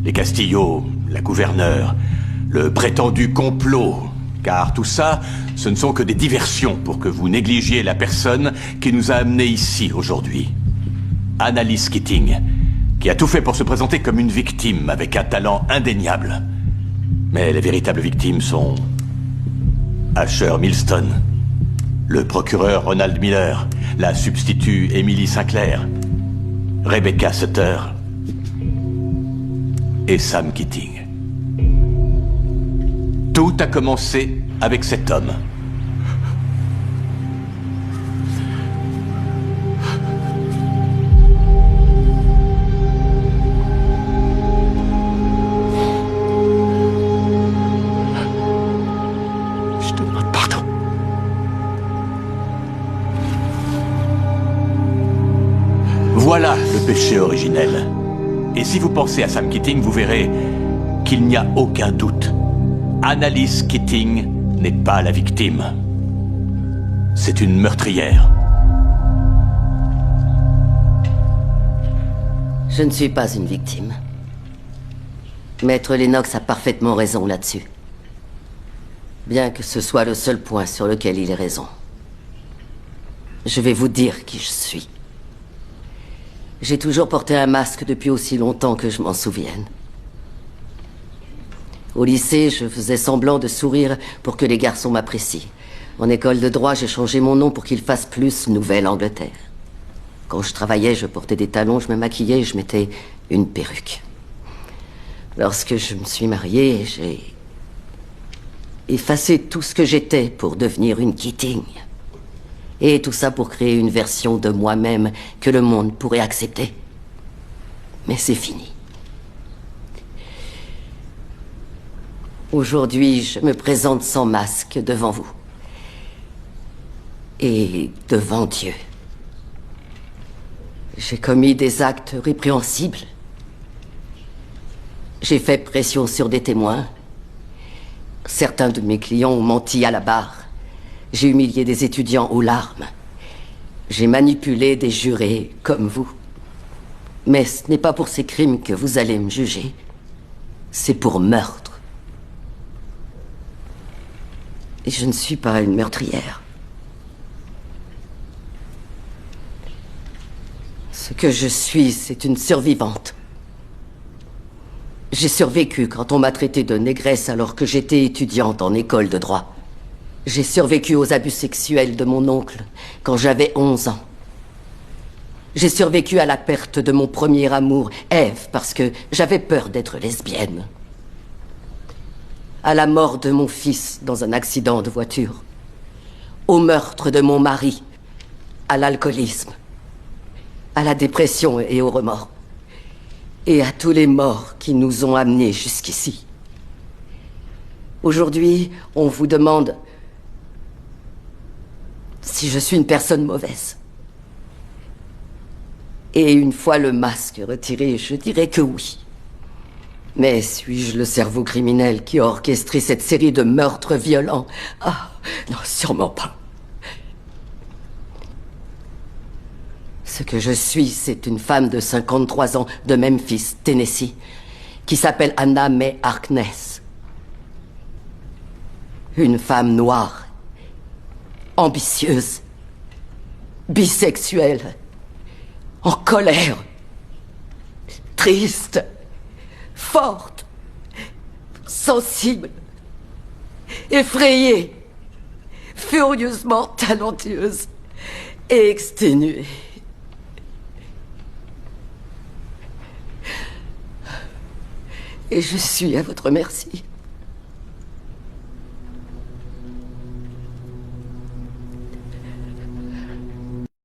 Les Castillo, la gouverneure, le prétendu complot. Car tout ça, ce ne sont que des diversions pour que vous négligiez la personne qui nous a amenés ici aujourd'hui. Annalise Keating, qui a tout fait pour se présenter comme une victime avec un talent indéniable. Mais les véritables victimes sont... Asher Milston, le procureur Ronald Miller, la substitut Emily Sinclair, Rebecca Sutter et Sam Keating. Tout a commencé avec cet homme. Je te demande pardon. Voilà le péché originel. Et si vous pensez à Sam Keating, vous verrez qu'il n'y a aucun doute. Annalise Keating n'est pas la victime. C'est une meurtrière. Je ne suis pas une victime. Maître Lennox a parfaitement raison là-dessus. Bien que ce soit le seul point sur lequel il ait raison. Je vais vous dire qui je suis. J'ai toujours porté un masque depuis aussi longtemps que je m'en souvienne. Au lycée, je faisais semblant de sourire pour que les garçons m'apprécient. En école de droit, j'ai changé mon nom pour qu'il fasse plus Nouvelle-Angleterre. Quand je travaillais, je portais des talons, je me maquillais et je mettais une perruque. Lorsque je me suis mariée, j'ai effacé tout ce que j'étais pour devenir une Keating. Et tout ça pour créer une version de moi-même que le monde pourrait accepter. Mais c'est fini. Aujourd'hui, je me présente sans masque devant vous. Et devant Dieu. J'ai commis des actes répréhensibles. J'ai fait pression sur des témoins. Certains de mes clients ont menti à la barre. J'ai humilié des étudiants aux larmes. J'ai manipulé des jurés comme vous. Mais ce n'est pas pour ces crimes que vous allez me juger. C'est pour meurtre. Et je ne suis pas une meurtrière. Ce que je suis, c'est une survivante. J'ai survécu quand on m'a traité de négresse alors que j'étais étudiante en école de droit. J'ai survécu aux abus sexuels de mon oncle quand j'avais 11 ans. J'ai survécu à la perte de mon premier amour, Ève, parce que j'avais peur d'être lesbienne. À la mort de mon fils dans un accident de voiture. Au meurtre de mon mari. À l'alcoolisme. À la dépression et au remords. Et à tous les morts qui nous ont amenés jusqu'ici. Aujourd'hui, on vous demande si je suis une personne mauvaise. Et une fois le masque retiré, je dirais que oui. Mais suis-je le cerveau criminel qui a orchestré cette série de meurtres violents? Ah, non, sûrement pas. Ce que je suis, c'est une femme de 53 ans de Memphis, Tennessee, qui s'appelle Anna May Harkness. Une femme noire, ambitieuse, bisexuelle, en colère, triste, forte, sensible, effrayée, furieusement talentueuse et exténuée. Et je suis à votre merci.